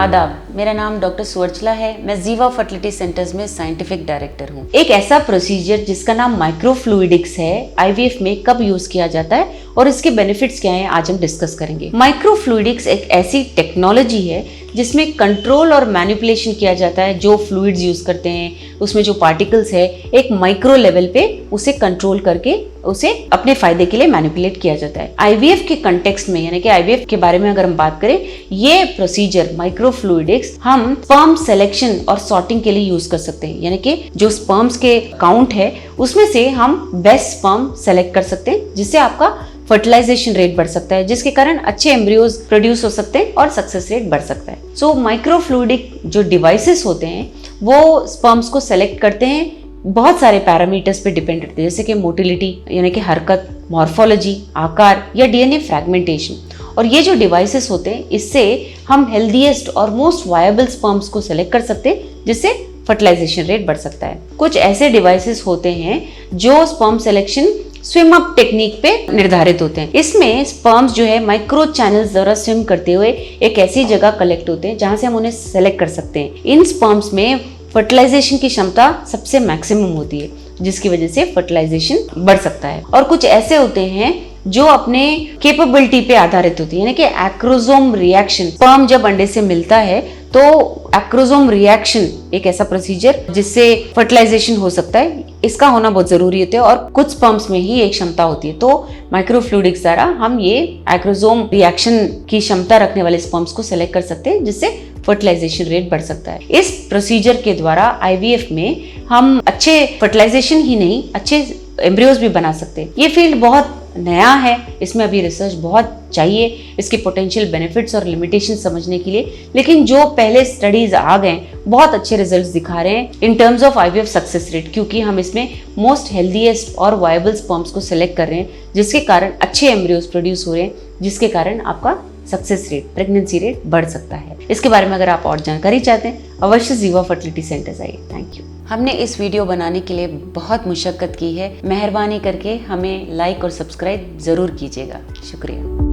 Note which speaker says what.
Speaker 1: आदाब, मेरा नाम डॉक्टर सुवर्चला है। मैं जीवा फर्टिलिटी सेंटर्स में साइंटिफिक डायरेक्टर हूँ। एक ऐसा प्रोसीजर जिसका नाम माइक्रोफ्लूइडिक्स है, आईवीएफ में कब यूज किया जाता है और इसके बेनिफिट्स क्या हैं, आज हम डिस्कस करेंगे। माइक्रोफ्लूइडिक्स एक ऐसी टेक्नोलॉजी है जिसमें कंट्रोल और मैनिपुलेशन किया जाता है। जो फ्लूइड्स यूज करते हैं उसमें जो पार्टिकल्स है एक माइक्रो लेवल पे उसे कंट्रोल करके उसे अपने फायदे के लिए मैनिपुलेट किया जाता है। आईवीएफ के कंटेक्स्ट में, यानी कि आईवीएफ के बारे में अगर हम बात करें, ये प्रोसीजर माइक्रोफ्लूइडिक्स हम स्पर्म सिलेक्शन और सॉर्टिंग के लिए यूज कर सकते हैं। यानी कि जो स्पर्म्स के काउंट है उसमें से हम बेस्ट स्पर्म सेलेक्ट कर सकते हैं, जिससे आपका फर्टिलाइजेशन रेट बढ़ सकता है, जिसके कारण अच्छे एम्ब्रियोज प्रोड्यूस हो सकते हैं और सक्सेस रेट बढ़ सकता है। सो माइक्रोफ्लूइडिक जो डिवाइसेस होते हैं वो स्पर्म्स को सेलेक्ट करते हैं, बहुत सारे पैरामीटर्स पे डिपेंड करते हैं, जैसे कि मोटिलिटी यानी कि हरकत, मॉर्फोलॉजी, आकार या डीएनए फ्रैगमेंटेशन। और ये जो डिवाइसेस होते हैं इससे हम हेल्दीएस्ट और मोस्ट वायबल स्पर्म्स को सेलेक्ट कर सकते हैं, जिससे फर्टिलाइजेशन रेट बढ़ सकता है। कुछ ऐसे डिवाइसेस होते हैं जो sperm selection swim up technique पे निर्धारित होते हैं। इसमें स्पर्म्स जो है माइक्रो चैनल्स द्वारा स्विम करते हुए एक ऐसी जगह कलेक्ट होते हैं जहां से हम उन्हें सेलेक्ट कर सकते हैं। इन स्पर्म्स में फर्टिलाइजेशन की क्षमता सबसे मैक्सिमम होती है, जिसकी वजह से फर्टिलाइजेशन बढ़ सकता है। और कुछ ऐसे होते हैं जो अपने कैपेबिलिटी पे आधारित होती है, यानी कि एक्रोसोम रिएक्शन। स्पर्म जब अंडे से मिलता है तो एक्रोसोम रिएक्शन एक ऐसा प्रोसीजर जिससे फर्टिलाइजेशन हो सकता है, इसका होना बहुत जरूरी होता है और कुछ स्पर्म्स में ही एक क्षमता होती है। तो माइक्रोफ्लूइडिक्स द्वारा हम ये एक्रोसोम रिएक्शन की क्षमता रखने वाले स्पर्म्स को सेलेक्ट कर सकते हैं, जिससे फर्टिलाइजेशन रेट बढ़ सकता है। इस प्रोसीजर के द्वारा आईवीएफ में हम अच्छे फर्टिलाइजेशन ही नहीं, अच्छे एम्ब्रियोज भी बना सकते हैं। ये फील्ड बहुत नया है, इसमें अभी रिसर्च बहुत चाहिए इसके पोटेंशियल बेनिफिट्स और लिमिटेशन समझने के लिए, लेकिन जो पहले स्टडीज आ गए बहुत अच्छे रिजल्ट्स दिखा रहे हैं in terms of IVF success rate, क्योंकि हम इसमें मोस्ट हेल्दीएस्ट और वायबल स्पर्म्स को सिलेक्ट कर रहे हैं, जिसके कारण अच्छे एम्ब्रियोज प्रोड्यूस हो रहे हैं, जिसके कारण आपका सक्सेस रेट, प्रेगनेंसी रेट बढ़ सकता है। इसके बारे में अगर आप और जानकारी चाहते हैं अवश्य जीवा फर्टिलिटी सेंटर्स आइए। Thank you. हमने इस वीडियो बनाने के लिए बहुत मुशक्कत की है, मेहरबानी करके हमें लाइक और सब्सक्राइब जरूर कीजिएगा। शुक्रिया।